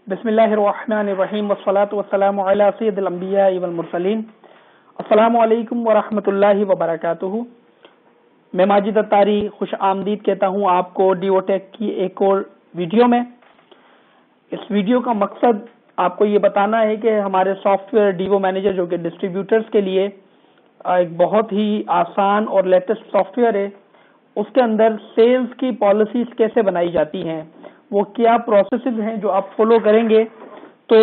बिस्मिल्लाहिर्रहमानिर्रहीम वस्सलातु वस्सलामु अला सय्यिदिल अंबिया वल मुरसलीन। अस्सलामु अलैकुम वरहमतुल्लाहि वबरकातुहू। मैं माजिद अत्तारी खुश आमदीद कहता हूं आपको डीओटेक की एक और वीडियो में। इस वीडियो का मकसद आपको ये बताना है कि हमारे सॉफ्टवेयर डीओ मैनेजर जो कि डिस्ट्रीब्यूटर्स के लिए एक बहुत ही आसान और लेटेस्ट सॉफ्टवेयर है, उसके अंदर सेल्स की पॉलिसीज कैसे बनाई जाती हैं, वो क्या प्रोसेसेस हैं जो आप फॉलो करेंगे तो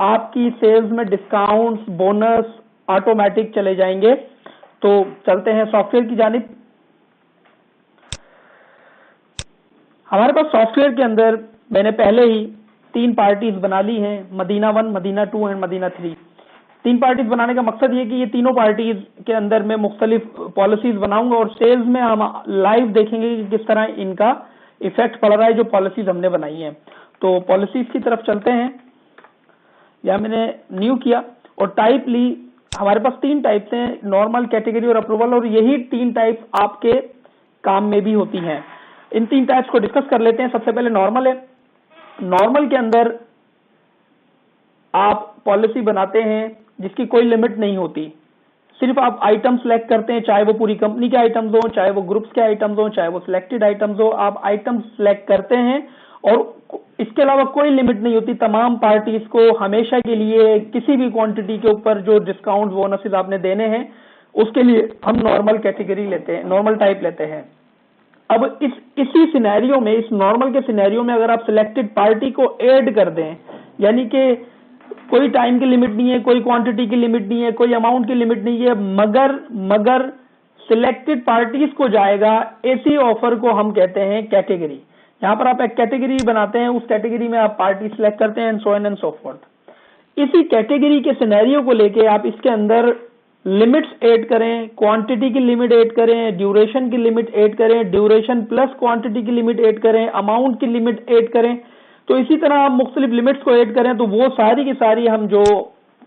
आपकी सेल्स में डिस्काउंट्स बोनस ऑटोमेटिक चले जाएंगे। तो चलते हैं सॉफ्टवेयर की जानिब। हमारे पास सॉफ्टवेयर के अंदर मैंने पहले ही 3 पार्टीज बना ली हैं, मदीना 1, मदीना 2 एंड मदीना 3। 3 पार्टीज बनाने का मकसद ये कि ये तीनों पार्टीज के अंदर मैं मुख्तलिफ पॉलिसीज बनाऊंगा और सेल्स में हम लाइव देखेंगे कि किस तरह इनका इफेक्ट पड़ रहा है जो पॉलिसीज हमने बनाई हैं। तो पॉलिसीज की तरफ चलते हैं। या मैंने न्यू किया और टाइप ली। हमारे पास 3 टाइप्स हैं, नॉर्मल, कैटेगरी और अप्रूवल, और यही 3 टाइप्स आपके काम में भी होती हैं। इन 3 टाइप्स को डिस्कस कर लेते हैं। सबसे पहले नॉर्मल है। नॉर्मल के अंदर आप पॉलिसी बनाते हैं जिसकी कोई लिमिट नहीं होती, सिर्फ आप आइटम सेलेक्ट करते हैं, चाहे वो पूरी कंपनी के आइटम्स हो, चाहे वो ग्रुप्स के आइटम्स हो, चाहे वो सिलेक्टेड आइटम्स हो, आप आइटम सेलेक्ट करते हैं और इसके अलावा कोई लिमिट नहीं होती। तमाम पार्टीज को हमेशा के लिए किसी भी क्वांटिटी के ऊपर जो डिस्काउंट बोनसेस आपने देने हैं उसके लिए हम नॉर्मल कैटेगरी लेते हैं, नॉर्मल टाइप लेते हैं। अब इसी सिनेरियो में, इस नॉर्मल के सिनेरियो में अगर आप सिलेक्टेड पार्टी को ऐड कर दें, यानी कि कोई टाइम की लिमिट नहीं है, कोई क्वांटिटी की लिमिट नहीं है, कोई अमाउंट की लिमिट नहीं है, मगर सिलेक्टेड पार्टीज को जाएगा, ऐसी ऑफर को हम कहते हैं कैटेगरी। यहां पर आप एक कैटेगरी बनाते हैं, उस कैटेगरी में आप पार्टी सिलेक्ट करते हैं and so on and so fourth. इसी कैटेगरी के सिनेरियो को लेके आप इसके अंदर लिमिट्स ऐड करें, क्वांटिटी की लिमिट ऐड करें, ड्यूरेशन की लिमिट ऐड करें, ड्यूरेशन प्लस क्वांटिटी की लिमिट ऐड करें, अमाउंट की लिमिट ऐड करें। तो इसी तरह आप मुख्तलिफ लिमिट्स को ऐड करें तो वो सारी की सारी हम जो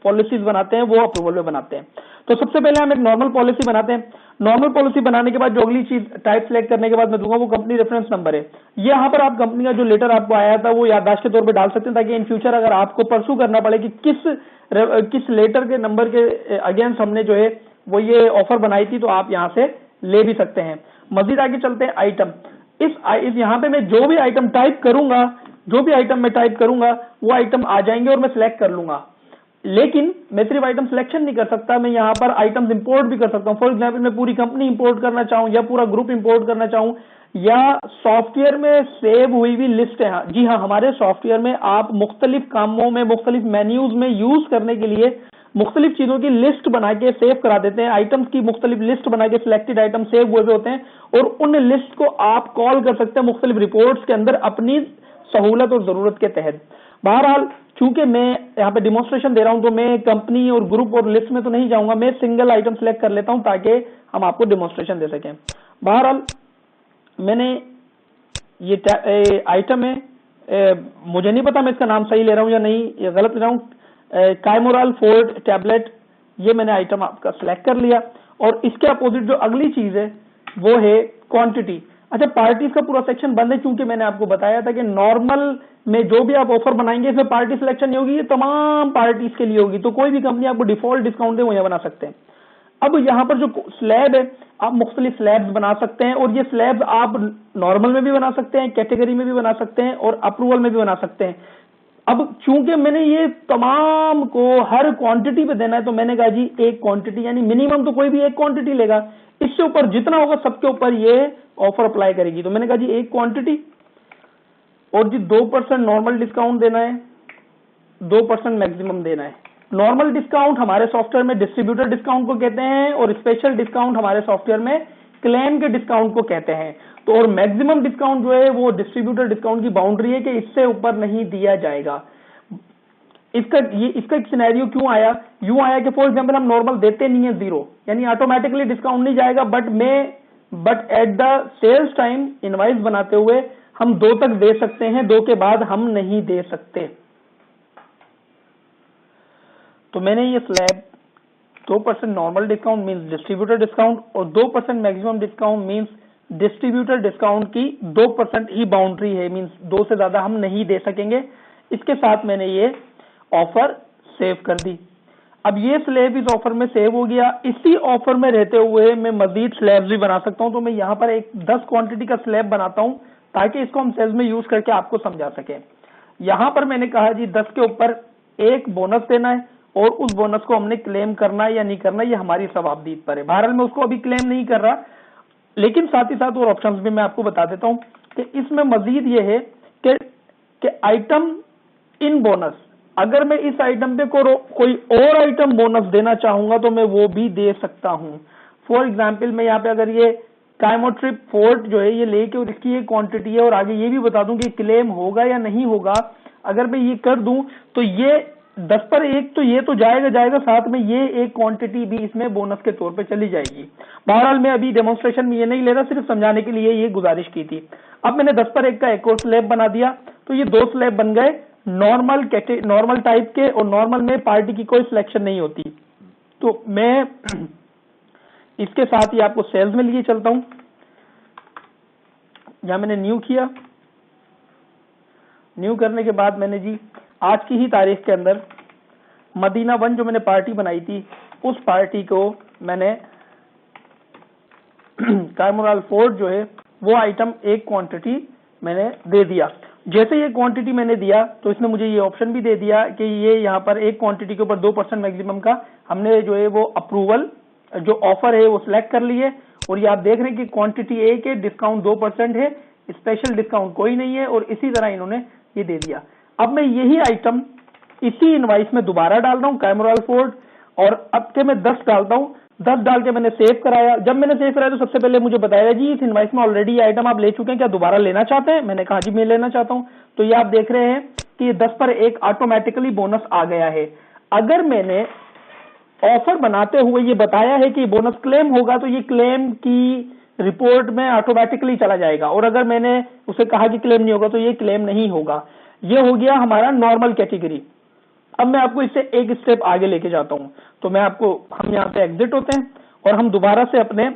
पॉलिसीज बनाते हैं वो अप्रूवल में बनाते हैं। तो सबसे पहले हम एक नॉर्मल पॉलिसी बनाते हैं। नॉर्मल पॉलिसी बनाने के बाद जो अगली चीज टाइप सेलेक्ट करने के बाद मैं दूंगा वो कंपनी रेफरेंस नंबर है। यहाँ पर आप कंपनी का जो लेटर आपको आया था वो याददाश्त के तौर पे डाल सकते हैं, ताकि इन फ्यूचर अगर आपको परसू करना पड़े कि किस लेटर के नंबर के अगेंस्ट हमने जो है वो ये ऑफर बनाई थी, तो आप यहाँ से ले भी सकते हैं। मजीद आगे चलते हैं। आइटम, इस यहाँ पे मैं जो भी आइटम टाइप करूंगा, जो भी आइटम मैं टाइप करूंगा वो आइटम आ जाएंगे और मैं सिलेक्ट कर लूंगा। लेकिन मैं सिर्फ आइटम सिलेक्शन नहीं कर सकता, मैं यहाँ पर आइटम्स इंपोर्ट भी कर सकता हूँ। फॉर एग्जांपल मैं पूरी कंपनी इंपोर्ट करना चाहूँ या पूरा ग्रुप इंपोर्ट करना चाहूँ, या सॉफ्टवेयर में सेव हुई हुई लिस्ट है। जी हाँ, हमारे सॉफ्टवेयर में आप मुख्तलिफ कामों में, मुख्तलिफ मेन्यूज में यूज करने के लिए मुख्तलिफ चीजों की लिस्ट बना के सेव करा देते हैं। आइटम्स की मुख्तलिफ लिस्ट बना के सिलेक्टेड आइटम सेव हुए होते हैं और उन लिस्ट को आप कॉल कर सकते हैं मुख्तलिफ रिपोर्ट्स के अंदर अपनी सहूलत और जरूरत के तहत। बहरहाल चूंकि मैं यहाँ पे डिमॉन्स्ट्रेशन दे रहा हूं तो मैं कंपनी और ग्रुप और लिस्ट में तो नहीं जाऊंगा, मैं सिंगल आइटम सेलेक्ट कर लेता हूं ताकि हम आपको डिमॉन्स्ट्रेशन दे सकें। बहरहाल मैंने ये आइटम है, मुझे नहीं पता मैं इसका नाम सही ले रहा हूं या नहीं, या गलत ले रहा हूं। कायमोराल फोर्ट टैबलेट, ये मैंने आइटम आपका सिलेक्ट कर लिया। और इसके अपोजिट जो अगली चीज है वो है क्वांटिटी। अच्छा, पार्टीज का पूरा सेक्शन बंद है क्योंकि मैंने आपको बताया था कि नॉर्मल में जो भी आप ऑफर बनाएंगे इसमें पार्टी सिलेक्शन नहीं होगी, ये तमाम पार्टीज के लिए होगी। तो कोई भी कंपनी आपको डिफॉल्ट डिस्काउंट दे वो यहाँ बना सकते हैं। अब यहाँ पर जो स्लैब है, आप मुख्तलिफ स्लैब्स बना सकते हैं और ये स्लैब्स आप नॉर्मल में भी बना सकते हैं, कैटेगरी में भी बना सकते हैं और अप्रूवल में भी बना सकते हैं। अब चूंकि मैंने ये तमाम को हर क्वांटिटी पे देना है तो मैंने कहा जी एक क्वांटिटी, यानी मिनिमम तो कोई भी एक क्वांटिटी लेगा, इससे ऊपर जितना होगा सबके ऊपर ये ऑफर अप्लाई करेगी। तो मैंने कहा जी एक क्वांटिटी और जी 2% नॉर्मल डिस्काउंट देना है, 2% मैक्सिमम देना है। नॉर्मल डिस्काउंट हमारे सॉफ्टवेयर में डिस्ट्रीब्यूटर डिस्काउंट को कहते हैं और स्पेशल डिस्काउंट हमारे सॉफ्टवेयर में क्लेम के डिस्काउंट को कहते हैं। तो और मैक्सिमम डिस्काउंट जो है वो डिस्ट्रीब्यूटर डिस्काउंट की बाउंड्री है कि इससे ऊपर नहीं दिया जाएगा। इसका एक सिनेरियो क्यों आया, यूं आया कि फॉर एग्जांपल हम नॉर्मल देते नहीं है 0, यानी ऑटोमेटिकली डिस्काउंट नहीं जाएगा, but at the sales time invoice बनाते हुए हम 2 तक दे सकते हैं, 2 के बाद हम नहीं दे सकते। तो मैंने ये slab 2% normal discount means distributor discount और 2% maximum discount means distributor discount की 2% ही बाउंड्री है, मींस 2 से ज्यादा हम नहीं दे सकेंगे। इसके साथ मैंने ये ऑफर सेव कर दी। अब ये स्लैब इस ऑफर में सेव हो गया। इसी ऑफर में रहते हुए मैं मजीद स्लैब्स भी बना सकता हूं। तो मैं यहाँ पर एक 10 क्वांटिटी का स्लैब बनाता हूं ताकि इसको हम सेल्स में यूज करके आपको समझा सके। यहाँ पर मैंने कहा जी 10 के ऊपर एक बोनस देना है और उस बोनस को हमने क्लेम करना है या नहीं करना, ये हमारी सवाबदीद पर है। बहरहाल मैं उसको अभी क्लेम नहीं कर रहा, लेकिन साथ ही साथ और ऑप्शंस भी मैं आपको बता देता हूं कि इसमें मजीद ये है कि आइटम इन बोनस, अगर मैं इस आइटम पे कोई और आइटम बोनस देना चाहूंगा तो मैं वो भी दे सकता हूं। फॉर एग्जाम्पल मैं यहाँ पे अगर ये काइमोट्रिप फोर्ट जो है ये लेके और इसकी ये क्वांटिटी है और आगे ये भी बता दूं कि क्लेम होगा या नहीं होगा, अगर मैं ये कर दूं तो ये 10 पर 1 तो ये तो जाएगा, साथ में ये एक क्वांटिटी भी इसमें बोनस के तौर पे चली जाएगी। बहरहाल मैं अभी डेमोन्स्ट्रेशन में ये नहीं ले रहा, सिर्फ समझाने के लिए ये गुजारिश की थी। अब मैंने 10 पर 1 का एक और स्लैब बना दिया, तो ये 2 स्लैब बन गए नॉर्मल टाइप के, और नॉर्मल में पार्टी की कोई सिलेक्शन नहीं होती। तो मैं इसके साथ ही आपको सेल्स में लिए चलता हूं। यहां मैंने न्यू किया, न्यू करने के बाद मैंने जी आज की ही तारीख के अंदर मदीना 1 जो मैंने पार्टी बनाई थी उस पार्टी को मैंने कार्मोराल फोर्ट जो है वो आइटम एक क्वांटिटी मैंने दे दिया। जैसे ये क्वांटिटी मैंने दिया तो इसने मुझे ये ऑप्शन भी दे दिया कि ये यहाँ पर एक क्वांटिटी के ऊपर 2% मैक्सिमम का हमने जो है वो अप्रूवल जो ऑफर है वो सिलेक्ट कर लिए। और ये आप देख रहे हैं कि क्वांटिटी ए के डिस्काउंट 2% है, स्पेशल डिस्काउंट कोई नहीं है, और इसी तरह इन्होंने ये दे दिया। अब मैं यही आइटम इसी इनवाइस में दोबारा डाल रहा हूँ कार्मोराल फोर्ट, और अब के मैं 10 डालता हूँ। 10 डाल के मैंने सेव कराया। जब मैंने सेव कराया तो सबसे पहले मुझे बताया जी इस इनवाइस में ऑलरेडी ये आइटम आप ले चुके हैं, क्या दोबारा लेना चाहते हैं? मैंने कहा जी मैं लेना चाहता हूं। तो ये आप देख रहे हैं कि ये 10 पर 1 ऑटोमेटिकली बोनस आ गया है। अगर मैंने ऑफर बनाते हुए ये बताया है कि बोनस क्लेम होगा तो ये क्लेम की रिपोर्ट में ऑटोमेटिकली चला जाएगा, और अगर मैंने उसे कहा कि क्लेम नहीं होगा तो ये क्लेम नहीं होगा। ये हो गया हमारा नॉर्मल कैटेगरी। अब मैं आपको इससे एक स्टेप आगे लेके जाता हूं। तो हम यहाँ पे एग्जिट होते हैं और हम दोबारा से अपने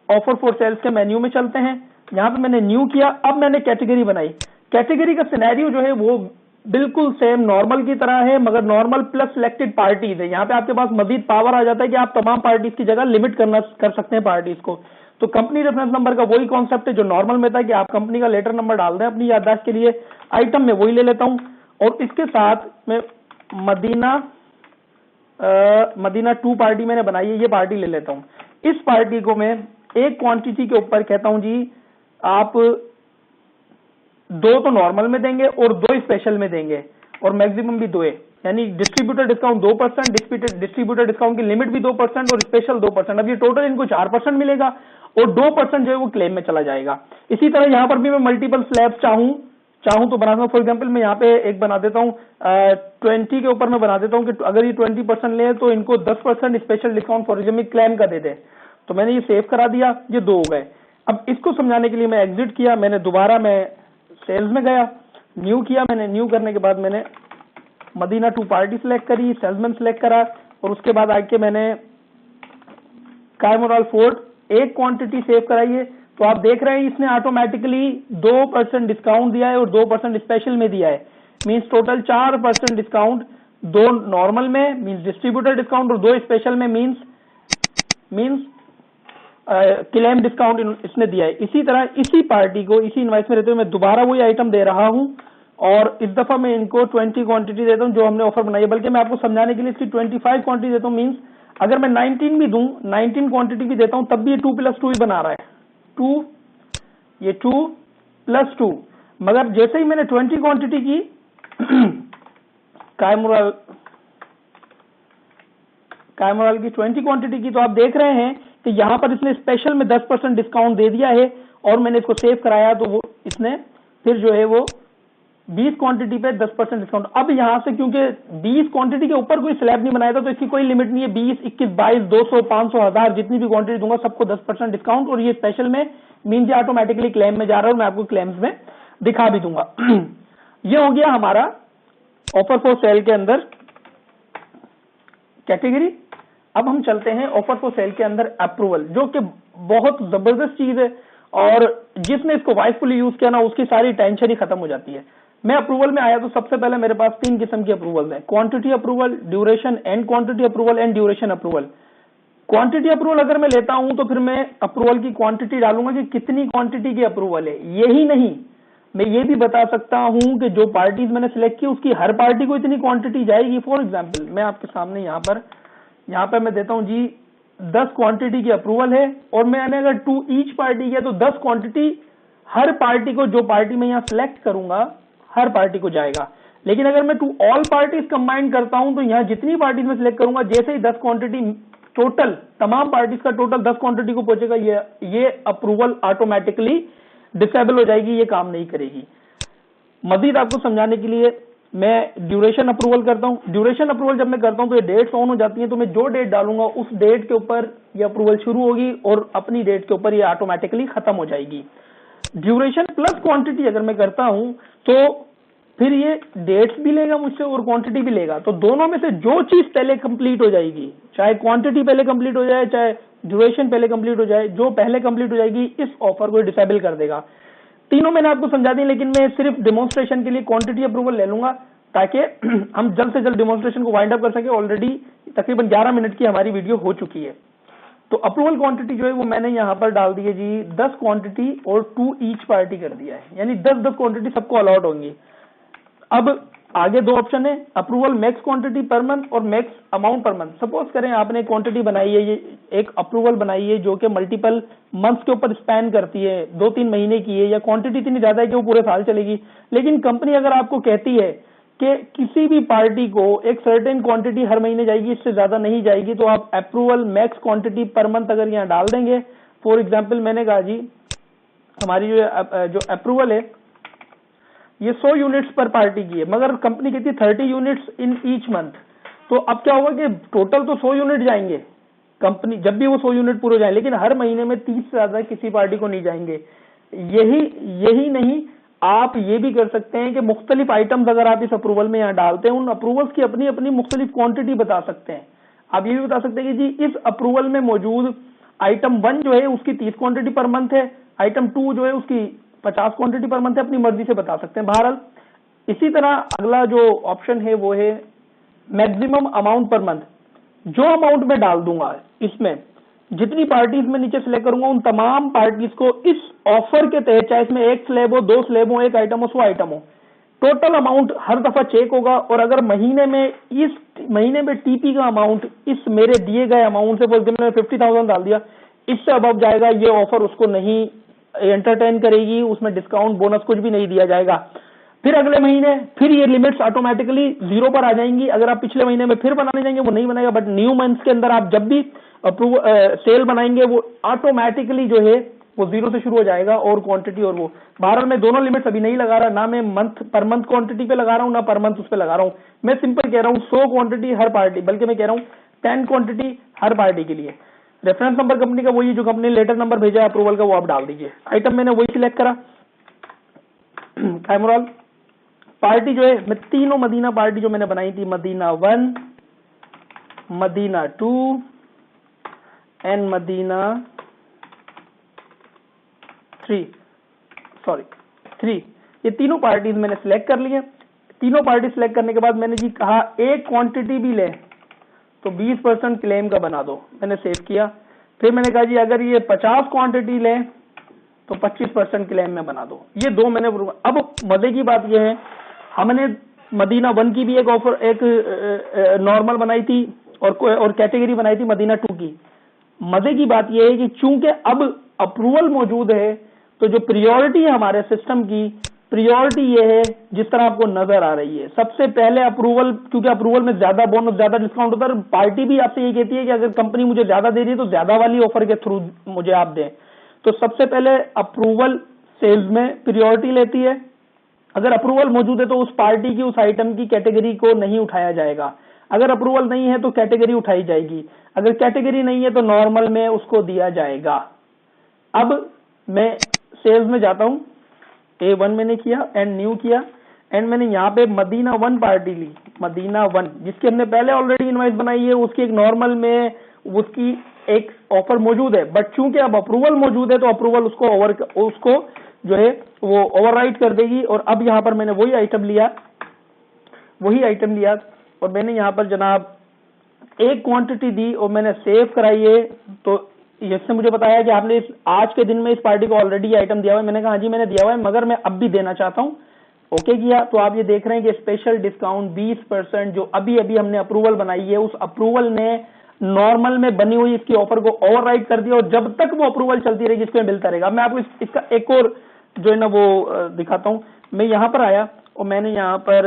ऑफर फॉर सेल्स के मेन्यू में चलते हैं। यहाँ पे मैंने न्यू किया, अब मैंने कैटेगरी बनाई। कैटेगरी का सिनेरियो जो है वो बिल्कुल सेम नॉर्मल की तरह है, मगर नॉर्मल प्लस सिलेक्टेड पार्टीज है। यहाँ पे आपके पास मजीद पावर आ जाता है कि आप तमाम पार्टीज की जगह लिमिट कर सकते हैं पार्टीज को। तो कंपनी रेफरेंस नंबर का वही कॉन्सेप्ट है जो नॉर्मल में था कि आप कंपनी का लेटर नंबर डाल दें अपनी याददाश्त के लिए। आइटम में वही ले लेता हूं, और इसके साथ मैं मदीना 2 पार्टी मैंने बनाई है, ये पार्टी ले लेता हूं। इस पार्टी को मैं एक क्वांटिटी के ऊपर कहता हूं जी आप 2 तो नॉर्मल में देंगे और 2 स्पेशल में देंगे, और मैक्सिमम भी 2 है, यानी डिस्ट्रीब्यूटर डिस्काउंट 2%, डिस्ट्रीब्यूटर डिस्काउंट की लिमिट भी 2% और स्पेशल 2%। अब ये टोटल इनको 4% मिलेगा और 2% जो है वो क्लेम में चला जाएगा। इसी तरह यहां पर भी मैं मल्टीपल स्लैब चाहूं तो बना सकता हूं। फॉर एग्जांपल मैं यहाँ पे एक बना देता हूँ 20 के ऊपर मैं बना देता हूँ कि अगर ये 20% ले तो इनको 10% special discount for example claim का दे दे। तो मैंने ये सेव करा दिया, ये 2 हो गए। अब इसको समझाने के लिए मैं एग्जिट किया, मैंने दोबारा मैं सेल्स में गया, न्यू किया। मैंने न्यू करने के बाद मैंने मदीना 2 पार्टी सिलेक्ट करी, सेल्समैन सिलेक्ट करा, और उसके बाद आके मैंने कार्मोराल फोर्ट एक क्वांटिटी सेव कराई है। तो आप देख रहे हैं इसने ऑटोमेटिकली 2% डिस्काउंट दिया है और 2% स्पेशल में दिया है। मींस टोटल 4% डिस्काउंट, 2 नॉर्मल में मींस डिस्ट्रीब्यूटर डिस्काउंट और 2 स्पेशल में मींस क्लेम डिस्काउंट इसने दिया है। इसी तरह इसी पार्टी को इसी इनवाइस में रहते हुए मैं दोबारा वही आइटम दे रहा हूं, और इस दफा मैं इनको 20 क्वांटिटी देता हूं जो हमने ऑफर बनाई है, बल्कि मैं आपको समझाने के लिए इसकी 25 क्वांटिटी देता हूं। मींस अगर मैं 19 भी दूं, 19 क्वांटिटी भी देता हूं, तब भी ये 2+2 ही बना रहा है। 2 ये 2+2, मगर जैसे ही मैंने 20 क्वांटिटी की कार्मोराल की 20 क्वांटिटी की, तो आप देख रहे हैं कि यहां पर इसने स्पेशल में 10% डिस्काउंट दे दिया है, और मैंने इसको सेव कराया तो वो इसने फिर जो है वो 20 क्वांटिटी पे 10% डिस्काउंट। अब यहां से क्योंकि 20 क्वांटिटी के ऊपर कोई स्लैब नहीं बनाया था तो इसकी कोई लिमिट नहीं है। 20, 21, 22, 200, 500, 1000 जितनी भी क्वांटिटी दूंगा सबको 10% डिस्काउंट, और ये स्पेशल में मीन्स ऑटोमेटिकली क्लेम में जा रहा है, और मैं आपको क्लेम्स में दिखा भी दूंगा। ये हो गया हमारा ऑफर फॉर सेल के अंदर कैटेगरी। अब हम चलते हैं ऑफर फॉर सेल के अंदर अप्रूवल, जो कि बहुत जबरदस्त चीज है, और जिसने इसको वाइसफुली यूज किया ना उसकी सारी टेंशन ही खत्म हो जाती है। मैं अप्रूवल में आया तो सबसे पहले मेरे पास 3 किस्म की अप्रूवल है, quantity approval, duration and quantity approval and duration approval. Quantity approval अगर मैं लेता हूं तो फिर मैं अप्रूवल की क्वांटिटी डालूंगा कि कितनी क्वांटिटी की अप्रूवल है। यही नहीं, मैं ये भी बता सकता हूं कि जो पार्टीज मैंने सिलेक्ट की उसकी हर पार्टी को इतनी क्वांटिटी जाएगी। फॉर एग्जांपल मैं आपके सामने यहाँ पर मैं देता हूं जी 10 क्वांटिटी की अप्रूवल है और मैंने अगर टू ईच पार्टी किया तो 10 क्वांटिटी हर पार्टी को, जो पार्टी मैं यहाँ सिलेक्ट करूंगा हर पार्टी को जाएगा। लेकिन अगर मैं टू ऑल पार्टीज कंबाइन करता हूं तो यहाँ जितनी पार्टीज में सिलेक्ट करूंगा जैसे ही 10 क्वांटिटी टोटल तमाम पार्टीज का टोटल 10 क्वांटिटी को पहुंचेगा, ये अप्रूवल ऑटोमेटिकली डिसेबल हो जाएगी, ये काम नहीं करेगी। मजीद आपको समझाने के लिए मैं ड्यूरेशन अप्रूवल करता हूं। ड्यूरेशन अप्रूवल जब मैं करता हूं तो ये डेट्स ऑन हो जाती हैं, तो मैं जो डेट डालूंगा उस डेट के ऊपर ये अप्रूवल शुरू होगी और अपनी डेट के ऊपर ये ऑटोमेटिकली खत्म हो जाएगी। ड्यूरेशन प्लस क्वांटिटी अगर मैं करता हूं तो फिर ये डेट्स भी लेगा मुझसे और क्वांटिटी भी लेगा, तो दोनों में से जो चीज पहले कंप्लीट हो जाएगी, चाहे क्वांटिटी पहले कंप्लीट हो जाए चाहे ड्यूरेशन पहले कंप्लीट हो जाए, जो पहले कंप्लीट हो जाएगी इस ऑफर को डिसेबल कर देगा। तीनों मैंने आपको समझा दी, लेकिन मैं सिर्फ डेमोन्स्ट्रेशन के लिए क्वांटिटी अप्रूवल ले लूंगा ताकि हम जल्द से जल्द डेमोन्स्ट्रेशन को वाइंड अप कर सके। ऑलरेडी तकरीबन 11 मिनट की हमारी वीडियो हो चुकी है। तो अप्रूवल क्वांटिटी जो है वो मैंने यहाँ पर डाल दी है जी 10 क्वांटिटी और टू ईच पार्टी कर दिया है, यानी 10-10 क्वांटिटी सबको अलॉट होंगी। अब आगे दो ऑप्शन है, approval max quantity per month और max amount per month. Suppose करें आपने क्वांटिटी बनाई है, ये एक अप्रूवल बनाई है जो कि मल्टीपल मंथ्स के ऊपर स्पैन करती है, 2-3 महीने की है, या क्वांटिटी इतनी ज्यादा है कि वो पूरे साल चलेगी। लेकिन कंपनी अगर आपको कहती है कि किसी भी पार्टी को एक सर्टेन क्वांटिटी हर महीने जाएगी, इससे ज्यादा नहीं जाएगी, तो आप approval max quantity per month अगर यहाँ डाल देंगे। फॉर एग्जाम्पल मैंने कहा जी हमारी जो अप्रूवल है ये 100 यूनिट्स पर पार्टी की है, मगर कंपनी कहती है 30 यूनिट्स इन ईच मंथ। तो अब क्या होगा कि टोटल तो 100 यूनिट जाएंगे कंपनी, जब भी वो 100 यूनिट पूरे जाए, लेकिन हर महीने में 30 से ज्यादा किसी पार्टी को नहीं जाएंगे। यही नहीं, आप ये भी कर सकते हैं कि मुख्तलिफ आइटम्स अगर आप इस अप्रूवल में यहाँ डालते हैं, उन अप्रूवल्स की अपनी अपनी मुख्तलिफ क्वांटिटी बता सकते हैं। आप ये भी बता सकते हैं कि जी इस अप्रूवल में मौजूद आइटम 1 जो है उसकी 30 क्वांटिटी पर मंथ है, आइटम 2 जो है उसकी 50 क्वांटिटी पर मंथ है, अपनी मर्जी से बता सकते हैं। बहरहाल इसी तरह अगला जो ऑप्शन है वो है मैक्सिमम अमाउंट पर मंथ। जो अमाउंट में डाल दूंगा इसमें जितनी पार्टीज में नीचे सिलेक्ट करूंगा उन तमाम पार्टीज को इस ऑफर के तहत, चाहे इसमें 1 स्लैब हो, 2 स्लैब हो, 1 आइटम हो, 100 आइटम हो, टोटल अमाउंट हर दफा चेक होगा। और अगर महीने में इस महीने में टीपी का अमाउंट इस मेरे दिए गए अमाउंट से, फॉर एग्जाम्पल मैंने 50,000 डाल दिया, इससे अबव जाएगा, ये ऑफर उसको नहीं एंटरटेन करेगी, उसमें डिस्काउंट बोनस कुछ भी नहीं दिया जाएगा। फिर अगले महीने फिर ये लिमिट्स ऑटोमेटिकली 0 पर आ जाएंगी। अगर आप पिछले महीने में फिर बनाने जाएंगे वो नहीं बनेगा, बट न्यू मंथ्स के अंदर आप जब भी सेल बनाएंगे वो ऑटोमेटिकली जो है वो 0 से शुरू हो जाएगा, और क्वांटिटी और वो। बहरहाल मैं दोनों लिमिट्स अभी नहीं लगा रहा, ना मैं मंथ पर मंथ क्वांटिटी पे लगा रहा हूँ, ना पर मंथ उस पे लगा रहा हूँ। मैं सिंपल कह रहा हूँ 100 क्वांटिटी हर पार्टी, बल्कि मैं कह रहा हूँ 10 क्वांटिटी हर पार्टी के लिए। रेफरेंस नंबर कंपनी का वही जो कंपनी लेटर नंबर भेजा है अप्रूवल का, वो आप डाल दीजिए। आइटम मैंने वही सिलेक्ट करा, कैमरॉल पार्टी जो है, मैं तीनों मदीना पार्टी जो मैंने बनाई थी, मदीना 1, मदीना 2 एंड मदीना 3, ये तीनों पार्टीज मैंने सिलेक्ट कर लिए। तीनों पार्टी सिलेक्ट करने के बाद मैंने जी कहा एक क्वांटिटी भी ले तो 20% क्लेम का बना दो, मैंने सेव किया। फिर मैंने कहा जी अगर ये 50 क्वांटिटी ले तो 25% क्लेम में बना दो। ये दो मैंने। अब मजे की बात ये है, हमने मदीना 1 की भी एक ऑफर, एक नॉर्मल बनाई थी और कैटेगरी बनाई थी मदीना 2 की। मजे की बात यह है कि चूंकि अब अप्रूवल मौजूद है तो जो प्रायोरिटी है हमारे सिस्टम की, प्रायोरिटी ये है जिस तरह आपको नजर आ रही है। सबसे पहले अप्रूवल, क्योंकि अप्रूवल में ज्यादा बोनस, ज्यादा डिस्काउंट होता है। पार्टी भी आपसे ये कहती है कि अगर कंपनी मुझे ज्यादा दे रही है तो ज्यादा वाली ऑफर के थ्रू मुझे आप दें। तो सबसे पहले अप्रूवल सेल्स में प्रायोरिटी लेती है। अगर अप्रूवल मौजूद है तो उस पार्टी की, उस आइटम की कैटेगरी को नहीं उठाया जाएगा। अगर अप्रूवल नहीं है तो कैटेगरी उठाई जाएगी। अगर कैटेगरी नहीं है तो नॉर्मल में उसको दिया जाएगा। अब मैं सेल्स में जाता हूं, A1 मैंने किया एंड न्यू किया, एंड मैंने यहाँ पे मदीना 1 पार्टी ली, मदीना 1 जिसकी हमने पहले ऑलरेडी इनवाइस बनाई है, उसकी एक नॉर्मल में उसकी एक ऑफर मौजूद है। बट चूंकि अब अप्रूवल मौजूद है तो अप्रूवल उसको जो है वो ओवरराइट कर देगी। और अब यहाँ पर मैंने वही आइटम लिया और मैंने यहाँ पर जनाब एक क्वांटिटी दी और मैंने सेव कराई है। तो इसने मुझे बताया कि आपने आज के दिन में इस पार्टी को ऑलरेडी आइटम दिया हुआ है। मैंने कहा हाँ जी मैंने दिया हुआ है, मगर मैं अब भी देना चाहता हूँ। ओके किया। तो आप ये देख रहे हैं कि स्पेशल डिस्काउंट 20% जो अभी अभी हमने अप्रूवल बनाई है, उस अप्रूवल ने नॉर्मल में बनी हुई इसकी ऑफर को ओवरराइड कर दिया और जब तक वो अप्रूवल चलती रहेगी इसको मिलता रहेगा। मैं आपको इसका एक और जो है ना वो दिखाता हूं। मैं यहां पर आया और मैंने यहां पर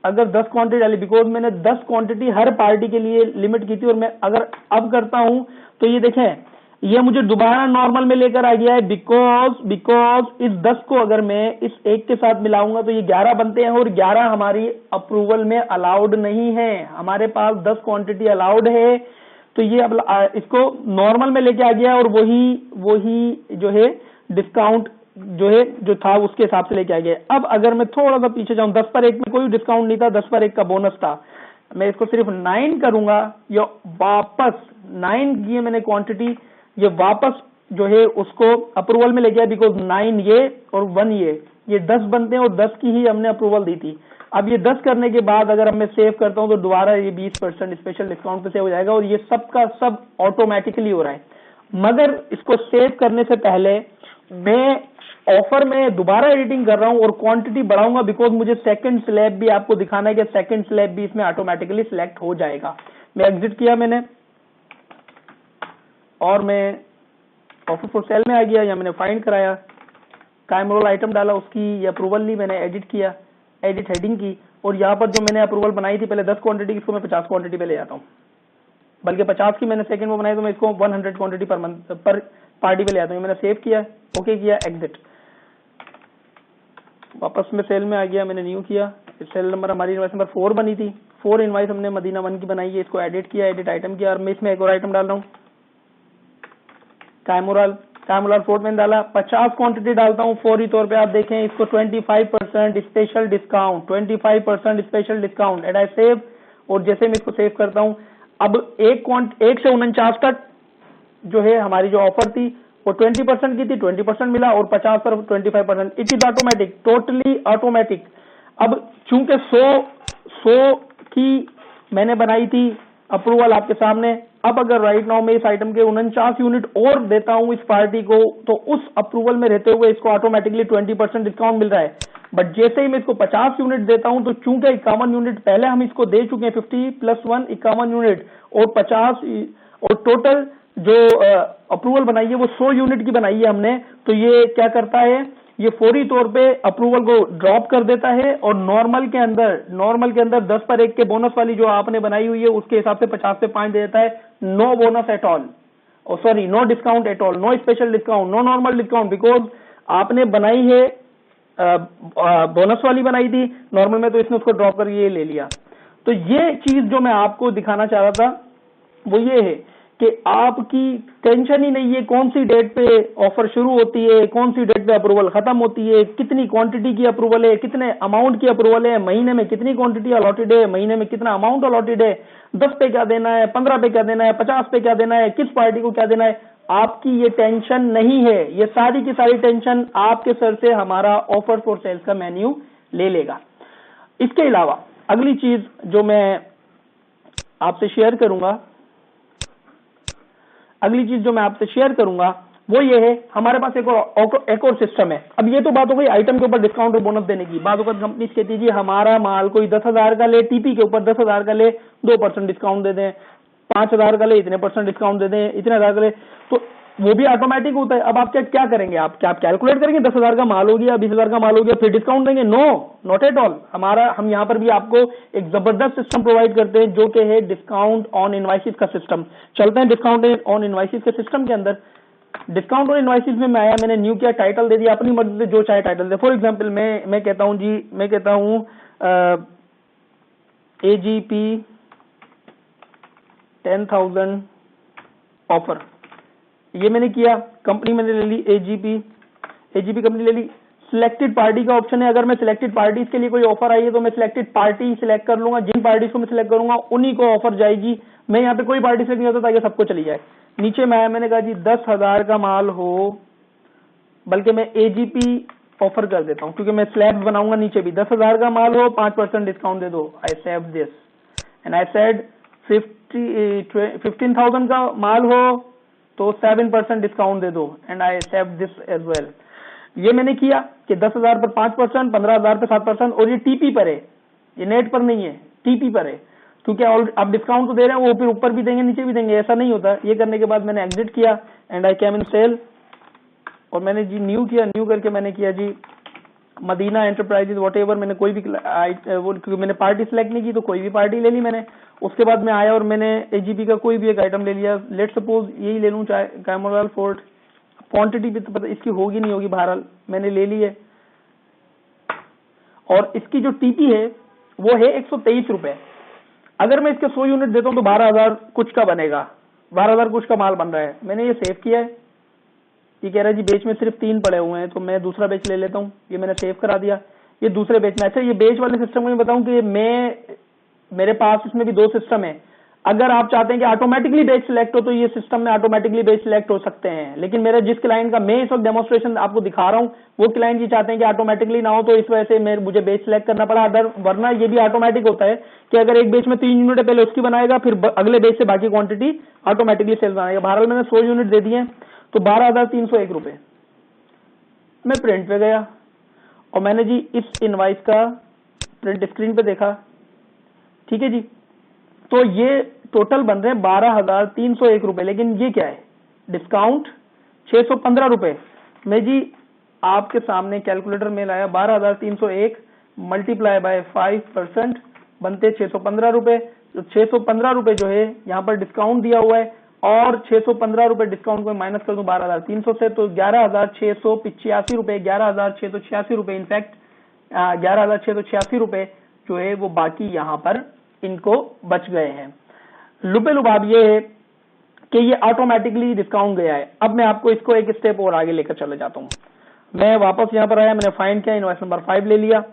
अगर 10 क्वांटिटी डाली, बिकॉज मैंने 10 क्वांटिटी हर पार्टी के लिए लिमिट की थी, और मैं अगर अब करता हूं तो ये देखें ये मुझे दोबारा नॉर्मल में लेकर आ गया है। बिकॉज इस 10 को अगर मैं इस एक के साथ मिलाऊंगा तो ये 11 बनते हैं और 11 हमारी अप्रूवल में अलाउड नहीं है। हमारे पास 10 क्वांटिटी अलाउड है, तो ये अब इसको नॉर्मल में लेके आ गया और वही जो है डिस्काउंट जो था उसके हिसाब से लेके आ गया। अब अगर मैं थोड़ा सा पीछे जाऊं, 10 पर 1 में कोई डिस्काउंट नहीं था, 10 पर 1 का बोनस था। मैं इसको सिर्फ 9 करूंगा, या वापस 9 की मैंने क्वांटिटी, ये वापस जो है उसको अप्रूवल में ले गया, बिकॉज 9 ये और 1 ये 10 बनते हैं और 10 की ही हमने अप्रूवल दी थी। अब ये 10 करने के बाद अगर मैं सेव करता हूं तो दोबारा ये 20% स्पेशल डिस्काउंट पे सेव हो जाएगा और ये सब का सब ऑटोमेटिकली हो रहा है। मगर इसको सेव करने से पहले मैं ऑफर में दोबारा एडिटिंग कर रहा हूं और क्वांटिटी बढ़ाऊंगा, बिकॉज मुझे सेकंड स्लैब भी आपको दिखाना है कि सेकंड स्लैब भी इसमें ऑटोमेटिकली सिलेक्ट हो जाएगा। मैं एग्जिट किया मैंने और मैं ऑफर फॉर सेल में आ गया, या मैंने फाइंड कराया, कायम रोल आइटम डाला, उसकी अप्रूवल ली, मैंने एडिट किया, एडिट हेडिंग की, और यहाँ पर जो मैंने अप्रूवल बनाई थी पहले 10 क्वांटिटी की, इसको मैं 50 क्वांटिटी पे ले जाता हूँ। बल्कि 50 की मैंने सेकंड में बनाई तो मैं इसको 100 क्वांटिटी पर मंथ पर पार्टी पे ले आता हूँ। मैंने सेव किया, ओके किया, एग्जिट। वापस में सेल में आ गया, मैंने न्यू किया। सेल नंबर हमारी इनवाइस नंबर 4 बनी थी, 4 इनवाइस हमने मदीना 1 की बनाई है, इसको एडिट किया, एडिट आइटम किया, और मैं इसमें एक और आइटम डाल रहा हूँ, कायमुराल 4 में डाला, 50 क्वांटिटी डालता हूँ फौरी तौर पे। आप देखें इसको 25% special discount, 25% special discount, and I save. और जैसे मैं इसको सेव करता हूँ, अब 1 से 49 तक जो है हमारी जो ऑफर थी वो 20% की थी, 20% मिला, और 50 पर 25%। It is automatic, totally automatic. अब चूंकि 100 की मैंने बनाई थी अप्रूवल आपके सामने, अब अगर राइट नाउ मैं इस आइटम के 49 यूनिट और देता हूं इस पार्टी को, तो उस अप्रूवल में रहते हुए इसको ऑटोमेटिकली 20% डिस्काउंट मिल रहा है। बट जैसे ही मैं इसको 50 यूनिट देता हूं, तो चूंकि 51 यूनिट पहले हम इसको दे चुके हैं, 50 + 1 51 यूनिट, और 50 और टोटल जो अप्रूवल बनाई है वो 100 यूनिट की बनाई है हमने, तो ये क्या करता है, ये फौरी तौर पे अप्रूवल को ड्रॉप कर देता है और नॉर्मल के अंदर 10 पर 1 के बोनस वाली जो आपने बनाई हुई है उसके हिसाब से 50 पे 5 दे देता है। No bonus at all, sorry no discount at all, no special discount, no normal discount, because आपने बनाई है बोनस वाली बनाई थी नॉर्मल में, तो इसने उसको ड्रॉप करके ये ले लिया। तो ये चीज जो मैं आपको दिखाना चाह रहा था वो ये है कि आपकी टेंशन ही नहीं है कौन सी डेट पे ऑफर शुरू होती है, कौन सी डेट पे अप्रूवल खत्म होती है, कितनी क्वांटिटी की अप्रूवल है, कितने अमाउंट की अप्रूवल है, महीने में कितनी क्वांटिटी अलॉटेड है, महीने में कितना अमाउंट अलॉटेड है, 10 पे क्या देना है, 15 पे क्या देना है, 50 पे क्या देना है, किस पार्टी को क्या देना है, आपकी ये टेंशन नहीं है। ये सारी की सारी टेंशन आपके सर से हमारा ऑफर फॉर सेल्स का मेन्यू ले लेगा। इसके अलावा अगली चीज जो मैं आपसे शेयर करूंगा वो ये है, हमारे पास एक और सिस्टम है। अब ये तो बात हो गई आइटम के ऊपर डिस्काउंट और बोनस देने की। बात होकर कंपनी कहती है जी हमारा माल कोई 10,000 का ले, टीपी के ऊपर 10,000 का ले 2% डिस्काउंट दे दें, 5,000 का ले इतने % डिस्काउंट दे दें, इतने हजार का ले, तो वो भी ऑटोमेटिक होता है। अब आप क्या करेंगे, आप कैलकुलेट करेंगे 10,000 का माल हो गया, 20,000 का माल हो गया, फिर डिस्काउंट देंगे? No, not at all. हम यहाँ पर भी आपको एक जबरदस्त सिस्टम प्रोवाइड करते हैं जो कि है डिस्काउंट ऑन इनवाइसिस का सिस्टम। चलते हैं डिस्काउंट ऑन इनवाइसिस के सिस्टम के अंदर। डिस्काउंट ऑन इनवाइसिस में मैं आया, मैंने न्यू किया, टाइटल दे दिया, अपनी मर्जी से जो चाहे टाइटल दे। फॉर एग्जाम्पल मैं कहता हूँ AGP 10,000 ऑफर, ये मैंने किया, कंपनी मैंने ले ली AGP कंपनी ले ली। सिलेक्टेड पार्टी का ऑप्शन है, अगर मैं सिलेक्टेड पार्टीज के लिए कोई ऑफर आई है तो मैं सिलेक्टेड पार्टी सिलेक्ट कर लूंगा, जिन पार्टीज को मैं सिलेक्ट करूंगा उन्हीं को ऑफर जाएगी। मैं यहाँ पे कोई पार्टी सिलेक्ट नहीं होता ताकि सबको चली जाए। नीचे मैं आया, मैंने कहा जी 10,000 का माल हो बल्कि मैं एजीपी ऑफर कर देता हूँ, क्योंकि मैं स्लैब्स बनाऊंगा नीचे भी। 10,000 का माल हो 5% डिस्काउंट दे दो, I save this and I said 15,000 का माल हो तो 7% डिस्काउंट दे दो and I save this as well. ये मैंने किया कि 10,000 पर 5%, 15,000 पर 7%, और ये टीपी पर है, ये नेट पर नहीं है, टीपी पर है, क्योंकि आप डिस्काउंट तो दे रहे हैं, वो फिर ऊपर भी देंगे नीचे भी देंगे, ऐसा नहीं होता। ये करने के बाद मैंने एग्जिट किया and I came in sale, और मैंने जी न्यू किया, न्यू करके मैंने किया जी मदीना एंटरप्राइजेज वॉटेवर, मैंने कोई भी वो, क्योंकि मैंने पार्टी सिलेक्ट नहीं की तो कोई भी पार्टी ले ली मैंने। उसके बाद मैं आया और मैंने एजीपी का कोई भी एक आइटम ले लिया, लेट सपोज यही ले लूं, चाहे कैमोलाल फोर्ट, क्वांटिटी भी तो पता इसकी होगी नहीं होगी, बहरहाल मैंने ले ली है, और इसकी जो टीपी है वो है 123 रुपए। अगर मैं इसके 100 यूनिट देता हूं तो 12,000 कुछ का बनेगा, 12,000 कुछ का माल बन रहा है। मैंने ये सेव किया है, ये कह रहा है जी बेच में सिर्फ 3 पड़े हुए हैं, तो मैं दूसरा बेच ले लेता हूँ, ये मैंने सेव करा दिया। ये दूसरे बेच में, अच्छा ये बेच वाले सिस्टम को मैं बताऊं कि मेरे पास इसमें भी 2 सिस्टम है। अगर आप चाहते हैं कि ऑटोमेटिकली बेच सिलेक्ट हो तो ये सिस्टम में ऑटोमेटिकली बेच सिलेक्ट हो सकते हैं, लेकिन मेरे जिस क्लाइंट का मैं इस वक्त डेमोस्ट्रेशन आपको दिखा रहा हूं वो क्लाइंट ये चाहते हैं कि ऑटोमेटिकली ना हो, तो इस वजह से मुझे बेच सिलेक्ट करना पड़ा। अदर वरना ये भी ऑटोमेटिक होता है कि अगर एक बेच में 3 यूनिट पहले उसकी बनाएगा, फिर अगले बेच से बाकी क्वांटिटी ऑटोमेटिकली सेल बनाएगा। बहरहाल मैंने 100 यूनिट दे दिए तो 12,301 रुपए। मैं प्रिंट पे गया और मैंने जी इस इनवाइस का प्रिंट स्क्रीन पे देखा, ठीक है जी, तो ये टोटल बन रहे हैं 12,301 रुपए, लेकिन ये क्या है, डिस्काउंट 615 रुपए। मैं जी आपके सामने कैलकुलेटर में लाया, 12,301 मल्टीप्लाई बाय 5% बनते 615 रुपए। तो 615 रुपए जो है यहाँ पर डिस्काउंट दिया हुआ है, और 615 रुपए डिस्काउंट को माइनस कर दूं 12,300 से, तो 11,685 रुपए, 11,686 रुपए, इनफैक्ट 11,686 रुपए जो है वो बाकी यहाँ पर इनको बच गए हैं। लुबे लुबाब ये है कि ये ऑटोमेटिकली डिस्काउंट गया है। अब मैं आपको इसको एक स्टेप और आगे लेकर चले जाता हूँ। मैं वापस यहाँ पर आया, मैंने फाइंड किया, इनवॉइस नंबर 5 ले लिया,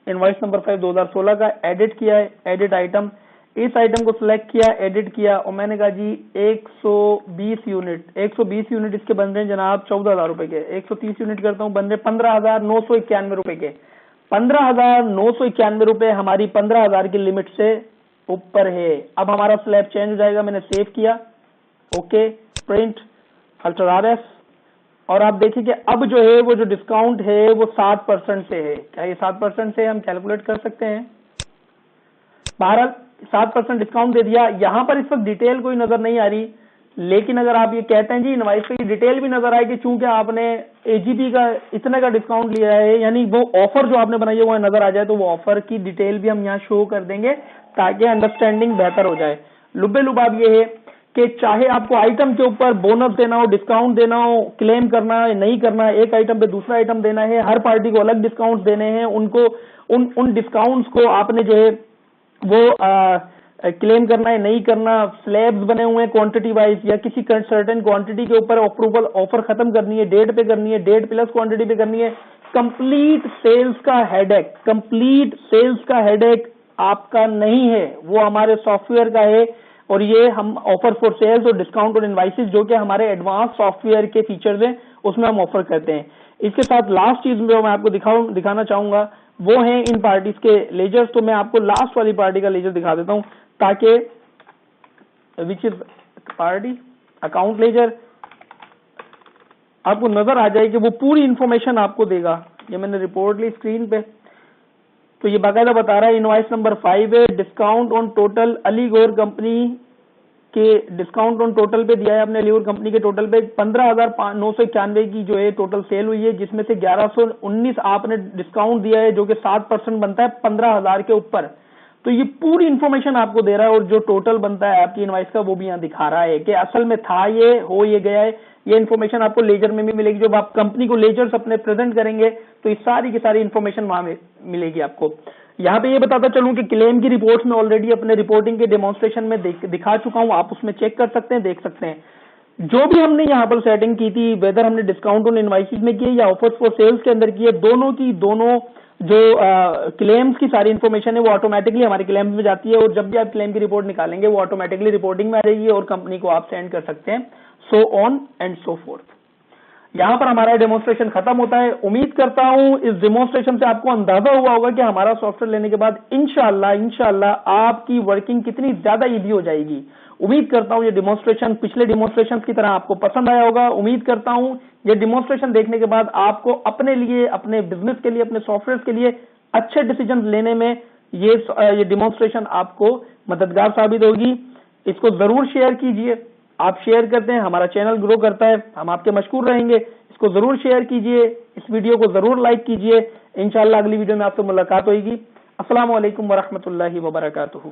इनवॉइस नंबर 5 2016 का, एडिट किया है, एडिट आइटम, इस आइटम को सिलेक्ट किया, एडिट किया, और मैंने कहा जी 120 यूनिट इसके बन रहे हैं जनाब 14,000 रुपए के। 130 यूनिट करता हूँ, बन रहे 15,991 रुपए के। 15,991 रुपए हमारी 15,000 की लिमिट से ऊपर है। अब हमारा स्लैब चेंज हो जाएगा, मैंने सेव किया, ओके, प्रिंट अल्ट्रा, और आप देखिए कि अब जो है वो जो डिस्काउंट है वो 7% से है। क्या ये 7% से हम कैलकुलेट कर सकते हैं? बहरहाल 7% डिस्काउंट दे दिया। यहां पर इस वक्त डिटेल कोई नजर नहीं आ रही, लेकिन अगर आप ये कहते हैं जी इनवाइस पे डिटेल भी नजर आएगी, चूंकि आपने एजीपी का इतने का डिस्काउंट लिया है, यानी वो ऑफर जो आपने बनाई है वो नजर आ जाए, तो वो ऑफर की डिटेल भी हम यहाँ शो कर देंगे ताकि अंडरस्टैंडिंग बेहतर हो जाए। लुबे लुबाब ये है कि चाहे आपको आइटम के ऊपर बोनस देना हो, डिस्काउंट देना हो, क्लेम करना है नहीं करना है, एक आइटम पे दूसरा आइटम देना है, हर पार्टी को अलग डिस्काउंट देने हैं, उनको उन डिस्काउंट्स को आपने जो है वो क्लेम करना है नहीं करना, स्लैब्स बने हुए हैं क्वांटिटी वाइज, या किसी सर्टेन क्वांटिटी के ऊपर अप्रूवल ऑफर खत्म करनी है, डेट पे करनी है, डेट प्लस क्वांटिटी पे करनी है। कंप्लीट सेल्स का हेडेक आपका नहीं है, वो हमारे सॉफ्टवेयर का है, और ये हम ऑफर फॉर सेल्स और डिस्काउंट और इनवाइसेस जो कि हमारे एडवांस सॉफ्टवेयर के फीचर्स हैं उसमें हम ऑफर करते हैं। इसके साथ लास्ट चीज जो मैं आपको दिखाना चाहूंगा वो है इन पार्टीज के लेजर्स। तो मैं आपको लास्ट वाली पार्टी का लेजर दिखा देता हूं ताकि which is party account laser आपको नजर आ जाए कि वो पूरी इंफॉर्मेशन आपको देगा। ये मैंने रिपोर्ट ली स्क्रीन पे, तो ये बाकायदा बता रहा है इनवॉइस नंबर 5 है, डिस्काउंट ऑन टोटल अलीगौर कंपनी के डिस्काउंट ऑन टोटल पे दिया है आपने, अलीगौर कंपनी के टोटल पे 15,991 की जो है टोटल सेल हुई है, जिसमें से 1119 आपने डिस्काउंट दिया है जो कि 7% बनता है 15,000 के ऊपर। तो ये पूरी इंफॉर्मेशन आपको दे रहा है, और जो टोटल बनता है आपकी इनवॉइस का वो भी यहाँ दिखा रहा है कि असल में था ये, हो ये गया है। ये इन्फॉर्मेशन आपको लेजर में भी मिलेगी, जब आप कंपनी को लेजर्स अपने प्रेजेंट करेंगे तो ये सारी की सारी इन्फॉर्मेशन वहां मिलेगी आपको। यहाँ पे ये बताता चलूं कि क्लेम की रिपोर्ट्स में ऑलरेडी अपने रिपोर्टिंग के डेमोन्स्ट्रेशन में दिखा चुका हूं, आप उसमें चेक कर सकते हैं, देख सकते हैं। जो भी हमने यहाँ पर सेटिंग की थी, वेदर हमने डिस्काउंट ऑन इनवॉइसेस में की है या ऑफर्स फॉर सेल्स के अंदर की है, दोनों जो क्लेम्स की सारी इन्फॉर्मेशन है वो ऑटोमेटिकली हमारे क्लेम्स में जाती है, और जब भी आप क्लेम की रिपोर्ट निकालेंगे वो ऑटोमेटिकली रिपोर्टिंग में आ जाएगी और कंपनी को आप सेंड कर सकते हैं, so on and so fourth. यहाँ पर हमारा डेमोन्स्ट्रेशन खत्म होता है। उम्मीद करता हूं इस डेमोन्स्ट्रेशन से आपको अंदाजा हुआ होगा कि हमारा सॉफ्टवेयर लेने के बाद इंशाल्लाह आपकी वर्किंग कितनी ज्यादा इजी हो जाएगी। उम्मीद करता हूं ये डेमोन्स्ट्रेशन पिछले डेमोन्स्ट्रेशन की तरह आपको पसंद आया होगा। उम्मीद करता हूं ये डेमोन्स्ट्रेशन देखने के बाद आपको अपने लिए, अपने बिजनेस के लिए, अपने सॉफ्टवेयर के लिए अच्छे डिसीजन लेने में ये डेमोन्स्ट्रेशन आपको मददगार साबित होगी। इसको जरूर शेयर कीजिए। आप शेयर करते हैं हमारा चैनल ग्रो करता है, हम आपके मशकूर रहेंगे। इसको जरूर शेयर कीजिए, इस वीडियो को जरूर लाइक कीजिए। इंशाअल्लाह अगली वीडियो में आपसे मुलाकात होगी। अस्सलाम वालेकुम व रहमतुल्लाहि व बरकातुहू।